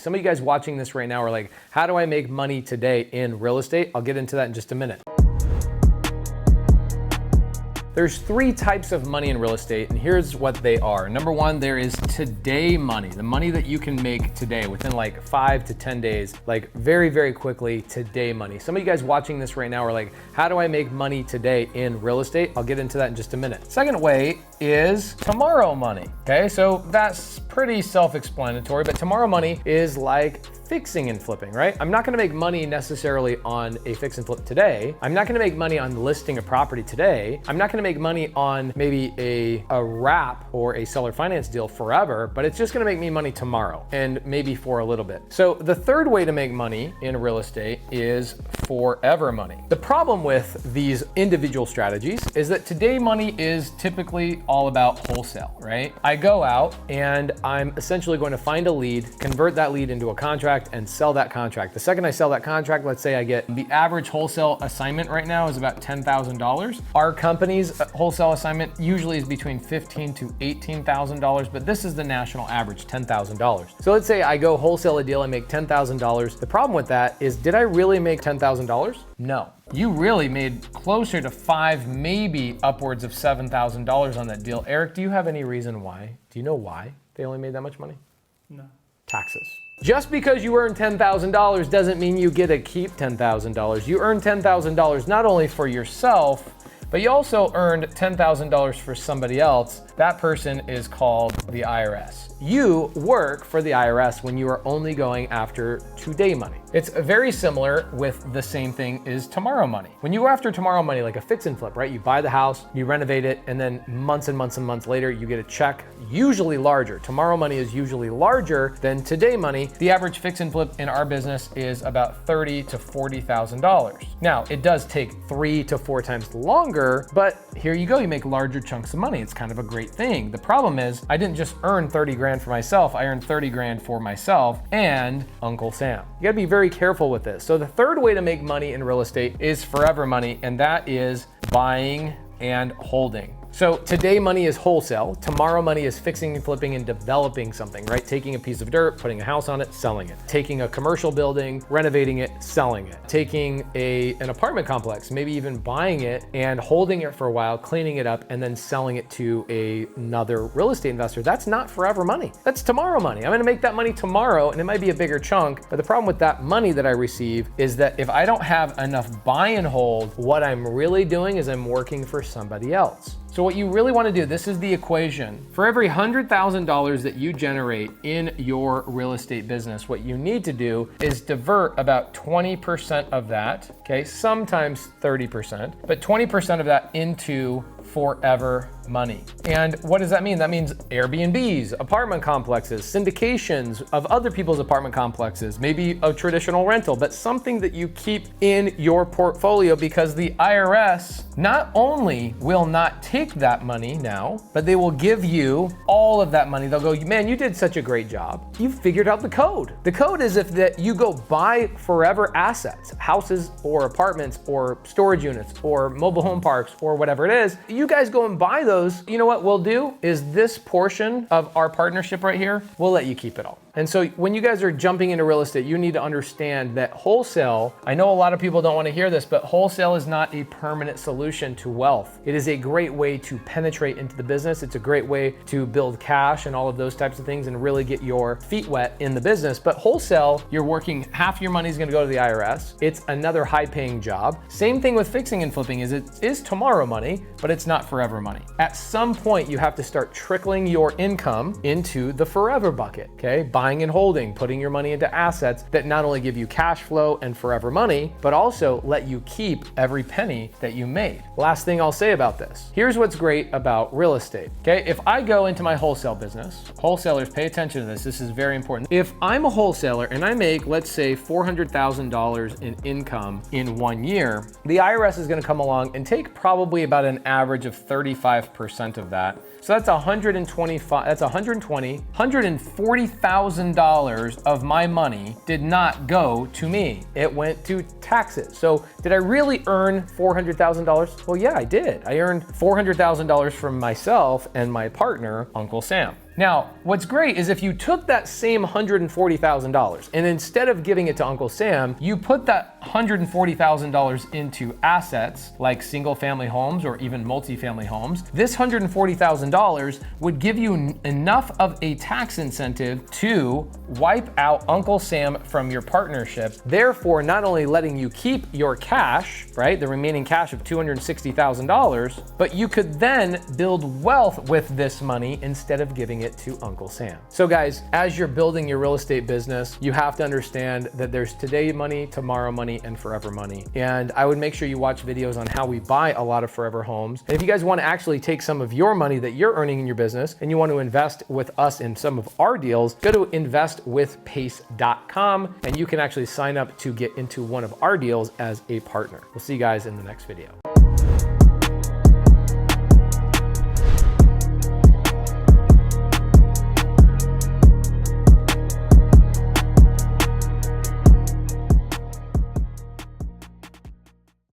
Some of you guys watching this right now are like, how do I make money today in real estate? I'll get into that in just a minute. There's three types of money in real estate, and here's what they are. Number one, there is today money, the money that you can make today within like 5 to 10 days, like very, very quickly, today money. Some of you guys watching this right now are like, how do I make money today in real estate? I'll get into that in just a minute. Second way is tomorrow money. Okay, so that's pretty self-explanatory, but tomorrow money is like fixing and flipping, right? I'm not gonna make money necessarily on a fix and flip today. I'm not gonna make money on listing a property today. I'm not gonna make money on maybe a wrap or a seller finance deal forever, but it's just gonna make me money tomorrow and maybe for a little bit. So the third way to make money in real estate is forever money. The problem with these individual strategies is that today money is typically all about wholesale, right? I go out and I'm essentially going to find a lead, convert that lead into a contract, and sell that contract. The second I sell that contract, let's say I get the average wholesale assignment right now is about $10,000. Our company's wholesale assignment usually is between $15,000 to $18,000, but this is the national average, $10,000. So let's say I go wholesale a deal, I make $10,000. The problem with that is, did I really make $10,000? No. You really made closer to $5,000, maybe upwards of $7,000 on that deal. Eric, do you have any reason why? Do you know why they only made that much money? No. Taxes. Just because you earn $10,000 doesn't mean you get to keep $10,000. You earn $10,000 not only for yourself, but you also earned $10,000 for somebody else. That person is called the IRS. You work for the IRS when you are only going after today money. It's very similar with the same thing is tomorrow money. When you go after tomorrow money, like a fix and flip, right? You buy the house, you renovate it, and then months and months and months later, you get a check, usually larger. Tomorrow money is usually larger than today money. The average fix and flip in our business is about $30,000 to $40,000. Now, it does take 3 to 4 times longer, but here you go, you make larger chunks of money. It's kind of a great thing. The problem is I didn't just earn 30 grand for myself, I earned 30 grand for myself and Uncle Sam. You gotta be very careful with this. So the third way to make money in real estate is forever money, and that is buying and holding. So today money is wholesale, tomorrow money is fixing and flipping and developing something, right? Taking a piece of dirt, putting a house on it, selling it. Taking a commercial building, renovating it, selling it. Taking an apartment complex, maybe even buying it and holding it for a while, cleaning it up, and then selling it to another real estate investor. That's not forever money. That's tomorrow money. I'm gonna make that money tomorrow, and it might be a bigger chunk, but the problem with that money that I receive is that if I don't have enough buy and hold, what I'm really doing is I'm working for somebody else. So what you really want to do, this is the equation. For every $100,000 that you generate in your real estate business, what you need to do is divert about 20% of that, okay, sometimes 30%, but 20% of that into forever money. And what does that mean? That means Airbnbs, apartment complexes, syndications of other people's apartment complexes, maybe a traditional rental, but something that you keep in your portfolio, because the IRS not only will not take that money now, but they will give you all of that money. They'll go, man, you did such a great job. You figured out the code. The code is if that you go buy forever assets, houses or apartments or storage units or mobile home parks or whatever it is, you guys go and buy those. You know what we'll do is this portion of our partnership right here, we'll let you keep it all. And so when you guys are jumping into real estate, you need to understand that wholesale, I know a lot of people don't want to hear this, but wholesale is not a permanent solution to wealth. It is a great way to penetrate into the business. It's a great way to build cash and all of those types of things and really get your feet wet in the business. But wholesale, you're working, half your money is going to go to the IRS. It's another high paying job. Same thing with fixing and flipping is it is tomorrow money, but it's not forever money. At some point, you have to start trickling your income into the forever bucket, okay? Buying and holding, putting your money into assets that not only give you cash flow and forever money, but also let you keep every penny that you made. Last thing I'll say about this. Here's what's great about real estate, okay? If I go into my wholesale business, wholesalers, pay attention to this. This is very important. If I'm a wholesaler and I make, let's say, $400,000 in income in 1 year, the IRS is gonna come along and take probably about an average of 35% of that. So that's $140,000 of my money did not go to me. It went to taxes. So did I really earn $400,000? Well, yeah, I did. I earned $400,000 from myself and my partner, Uncle Sam. Now, what's great is if you took that same $140,000 and instead of giving it to Uncle Sam, you put that $140,000 into assets like single family homes or even multifamily homes, this $140,000 would give you enough of a tax incentive to wipe out Uncle Sam from your partnership, therefore not only letting you keep your cash, right, the remaining cash of $260,000, but you could then build wealth with this money instead of giving it to Uncle Sam. So guys, as you're building your real estate business, you have to understand that there's today money, tomorrow money, and forever money. And I would make sure you watch videos on how we buy a lot of forever homes. And if you guys want to actually take some of your money that you're earning in your business and you want to invest with us in some of our deals, go to investwithpace.com and you can actually sign up to get into one of our deals as a partner. We'll see you guys in the next video.